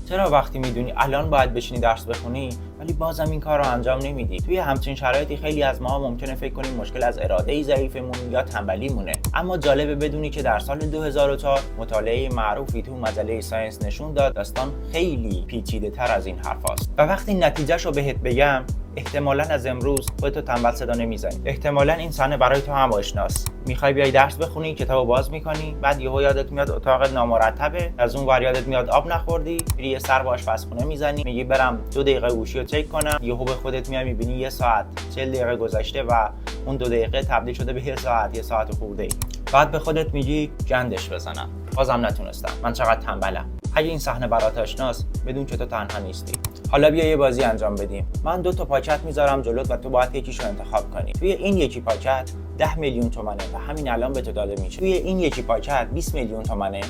چرا وقتی میدونی الان باید بشینی درس بخونی ولی بازم این کار رو انجام نمیدی؟ توی همچین شرایطی خیلی از ما ممکنه فکر کنیم مشکل از اراده ضعیفمون یا تنبلیمونه، اما جالبه بدونی که در سال 2004 مطالعه معروفی تو مجله ساینس نشون داد داستان خیلی پیچیده تر از این حرفاست. و وقتی نتیجهشو بهت بگم احتمالاً از امروز خودتو تنبل صدا نمیزنی. احتمالاً این صحنه برای تو هم آشناست. میخوای بیای درس بخونی، کتابو باز میکنی، بعد یهو یادت میاد اتاقت نامرتبه، از اون ور یادت میاد آب نخوردی، میری یه سر با آشپزخونه میزنی، میگی برم 2 دقیقه گوشی رو چک کنم، یهو به خودت میای میبینی 1 ساعت 40 دقیقه گذشته و اون 2 دقیقه تبدیل شده به 1 ساعت خورده. بعد به خودت میگی گندش بزنم، بازم نتونستم، من چقدر تنبلم. اگه این صحنه برات آشناست بدون که تو تنها نیستی. حالا بیا یه بازی انجام بدیم. من 2 تا پاکت میذارم جلوت و تو باید یکیشو انتخاب کنی. توی این یکی پاکت 10 میلیون تومانه و همین الان به تو داده میشه. توی این یکی پاکت 20 میلیون تومانه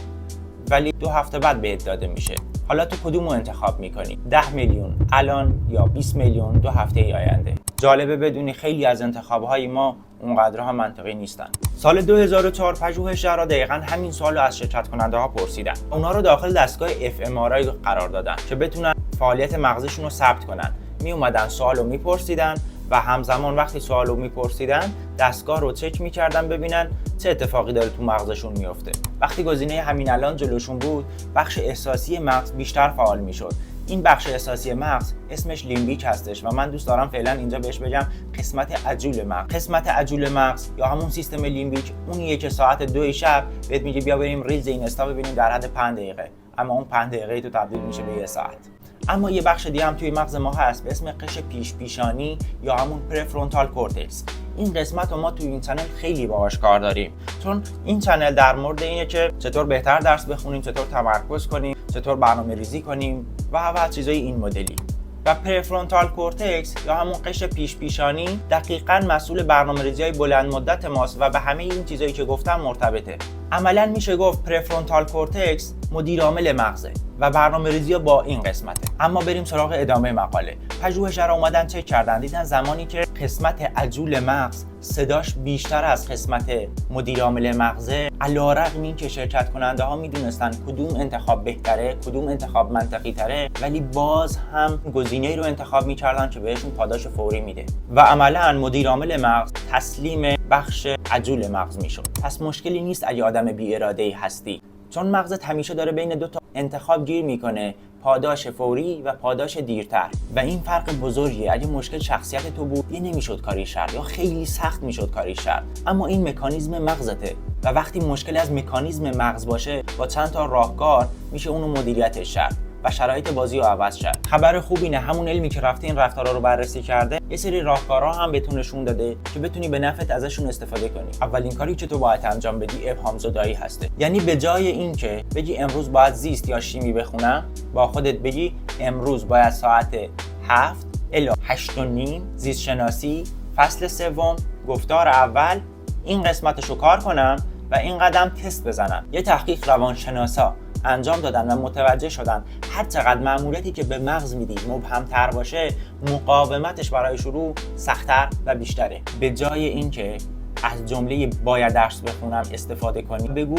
ولی 2 هفته بعد بهت داده میشه. حالا تو کدومو انتخاب میکنی؟ 10 میلیون الان یا 20 میلیون 2 هفته آینده؟ جالبه بدونی خیلی از انتخابهای ما اونقدرها منطقی نیستن. سال 2004 پژوهشگرا دقیقاً همین سوالو از شرکت کننده ها پرسیدن. اونا رو داخل دستگاه fMRI قرار دادن که بتونن فعالیت مغزشون رو ثبت کنن. می اومدن سوالو میپرسیدن و همزمان وقتی سوالو میپرسیدن دستگاه رو چک میکردن ببینن چه اتفاقی داره تو مغزشون میفته. وقتی گزینه همین الان جلوشون بود، بخش احساسی مغز بیشتر فعال میشد. این بخش احساسی مغز اسمش لیمبیک هستش و من دوست دارم فعلا اینجا بهش بگم قسمت عجول مغز. قسمت عجول مغز یا همون سیستم لیمبیک اونیه که ساعت 2 شب بهت میگه بیا بریم ریلز اینستا ببینیم در حد 5 دقیقه، اما اون 5 دقیقه تو تبدیل میشه به 1 ساعت. اما یه بخش دیگه هم توی مغز ما هست به اسم قشر پیشانی یا همون پرفرونتال کورتکس. این قسمت رو ما توی این چنل خیلی باهاش کار داریم، چون این چنل در مورد اینه که چطور بهتر درس بخونیم، چطور تمرکز کنیم، چطور برنامه‌ریزی کنیم و چیزای این مدلی. و پرفرونتال کورتکس یا همون قشر پیشانی دقیقاً مسئول برنامه‌ریزی‌های بلند مدت ماست و به همه این چیزایی که گفتم مرتبطه. عملاً میشه گفت پرفرونتال کورتکس مدیر عامل مغزه و برنامه‌ریزی با این قسمته. اما بریم سراغ ادامه مقاله. پژوهشگرا اومدن چک کردن، دیدن زمانی که قسمت عجول مغز صداش بیشتر از قسمت مدیر عامل مغزه، علی‌رغم اینکه شرکت کننده ها میدونستن کدوم انتخاب بهتره، کدوم انتخاب منطقی تره، ولی باز هم گزینه‌ای رو انتخاب میکردن که بهشون پاداش فوری میده و عملاً مدیر عامل مغز تسلیم بخش عجول مغز میشد. پس مشکلی نیست اگه آدم بی اراده‌ای هستی، چون مغزت همیشه داره بین 2 تا انتخاب گیر میکنه، پاداش فوری و پاداش دیرتر. و این فرق بزرگیه. اگه مشکل شخصیت تو بود، نمیشد کاری کرد یا خیلی سخت میشد کاری کرد، اما این مکانیزم مغزته و وقتی مشکل از مکانیزم مغز باشه با چند تا راهکار میشه اونو مدیریتش کرد و شرایط بازی رو عوض کرد. خبر خوب اینه همون علمی که رفته این رفتارا رو بررسی کرده یه سری راهکارها هم بهتون نشون داده که بتونی به نفعت ازشون استفاده کنی. اولین کاری که تو باید انجام بدی ابهام زدایی هسته. یعنی به جای اینکه بگی امروز باید زیست یا شیمی بخونم، با خودت بگی امروز باید ساعت 7 الی 8 و نیم زیست شناسی فصل 3 گفتار اول این قسمتشو کار کنم و این قدم تست بزنم. یه تحقیق روانشناسا انجام دادن و متوجه شدن هر چقدر مأموریتی که به مغز میدی مبهم‌تر باشه، مقاومتش برای شروع سخت‌تر و بیشتره. به جای اینکه از جمله باید درس بخونم استفاده کنی، بگو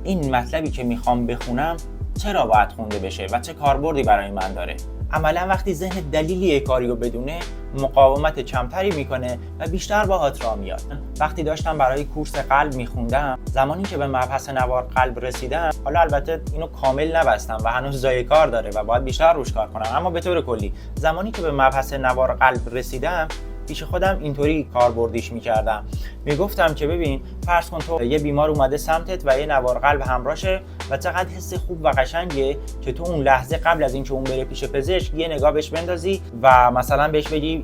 این مطلبی که میخوام بخونم چرا باید خونده بشه و چه کاربردی برای من داره. عملا وقتی ذهن دلیلی کاری رو بدونه، مقاومت کمتری میکنه و بیشتر باهات راه میاد. وقتی داشتم برای کورس قلب میخوندم، زمانی که به مبحث نوار قلب رسیدم، حالا البته اینو کامل نبستم و هنوز جای کار داره و باید بیشتر روش کار کنم، اما به طور کلی زمانی که به مبحث نوار قلب رسیدم پیش خودم اینطوری کاربردیش میکردم. میگفتم که ببین فرض کن تو یه بیمار اومده سمتت و یه نوار قلب همراهشه و چقدر حس خوب و قشنگه که تو اون لحظه قبل از اینکه اون بره پیش پزشک یه نگاه بهش بندازی و مثلا بهش بگی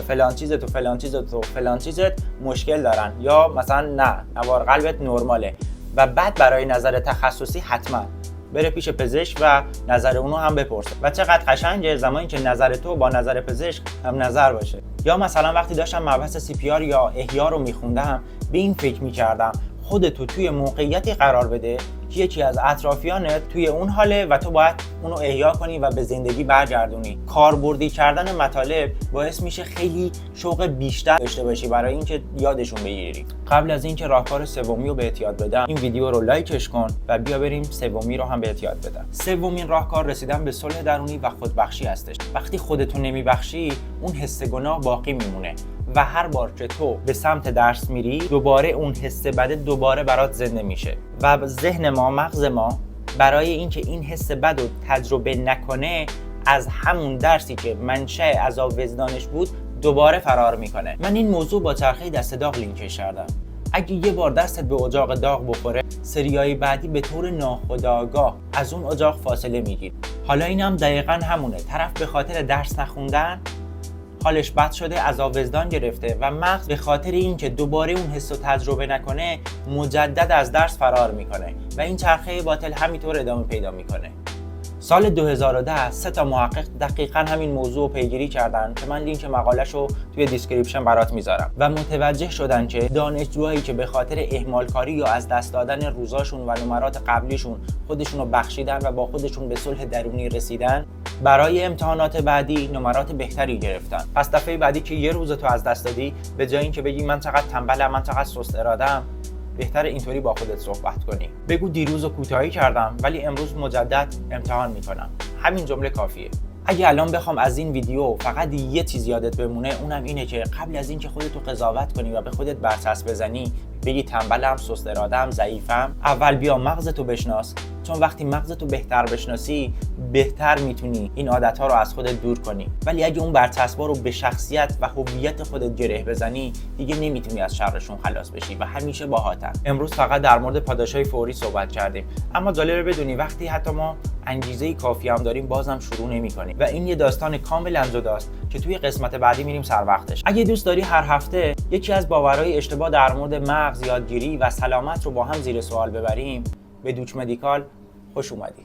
فلان چیزت و فلان چیزت و فلان چیزت مشکل دارن، یا مثلا نه نوار قلبت نرماله، و بعد برای نظر تخصصی حتما بره پیش پزشک و نظر اونو هم بپرسه. و چقدر قشنگه زمانی که نظر تو با نظر پزشک هم نظر باشه. یا مثلا وقتی داشتم مبحث CPR یا احیا رو میخوندم، به این فکر میکردم خودتو توی موقعیتی قرار بده یکی از اطرافیانت توی اون حاله و تو باید اونو احیا کنی و به زندگی برگردونی. کاربردی کردن مطالب باعث میشه خیلی شوق بیشتر داشته باشی برای اینکه یادشون بگیری. قبل از اینکه راهکار سومی رو بهت یاد بدم، این ویدیو رو لایکش کن و بیا بریم سومی رو هم بهت یاد بدم. سومین راهکار رسیدن به صلح درونی و خودبخشی هستش. وقتی خودتو نمیبخشی، اون حس گناه باقی میمونه و هر بار که تو به سمت درس میری، دوباره اون حس بده دوباره برات زنده میشه و ذهن ما، مغز ما برای اینکه این حس بد رو تجربه نکنه، از همون درسی که منشأ عذاب وجدانش بود دوباره فرار میکنه. من این موضوع با چرخه دست داغ لینکش کردم. اگه یه بار دستت به اجاق داغ بخوره، سریای بعدی به طور ناخودآگاه از اون اجاق فاصله میگیری. حالا اینم دقیقاً همونه. طرف به خاطر درس نخوندن حالش بد شده، عذاب وجدان گرفته و مغز به خاطر اینکه دوباره اون حس رو تجربه نکنه، مجدد از درس فرار میکنه و این چرخه باطل همینطور ادامه پیدا میکنه. سال 2010 3 تا محقق دقیقاً همین موضوع رو پیگیری کردن که من لینک مقاله‌شو توی دیسکریپشن برات میذارم و متوجه شدن که دانشجوهایی که به خاطر اهمالکاری یا از دست دادن روزاشون و نمرات قبلیشون خودشون رو بخشیدن و با خودشون به صلح درونی رسیدن، برای امتحانات بعدی نمرات بهتری گرفتن. پس دفعه بعدی که یه روز تو از دست دادی، به جای اینکه بگی من چقدر تنبلم، من چقدر سست اراده‌ام، بهتره اینطوری با خودت صحبت کنی. بگو دیروز رو کوتاهی کردم ولی امروز مجدد امتحان میکنم. همین جمله کافیه. اگه الان بخوام از این ویدیو فقط یه چیز یادت بمونه، اونم اینه که قبل از اینکه خودت رو قضاوت کنی و به خودت برچسب بزنی، بگی تنبلم، سست اراده‌ام، ضعیفم، اول بیا مغزتو بشناس. چون وقتی مغزتو بهتر بشناسی، بهتر میتونی این عادت‌ها رو از خودت دور کنی. ولی اگه اون برچسب‌ها رو به شخصیت و هویت خودت گره بزنی، دیگه نمیتونی از شرشون خلاص بشی و همیشه باهاتن. امروز فقط در مورد پاداشهای فوری صحبت کردیم، اما جالبه بدونی وقتی حتی ما انگیزه کافی هم داریم بازم شروع نمی‌کنیم و این یه داستان کاملا جداست که توی قسمت بعدی میریم سر وقتش. اگه دوست داری هر هفته یکی از باورهای اشتباه در مورد مغز، یادگیری و سلامت رو با هم زیر سوال ببریم، به دوچ مدیکال خوش اومدی.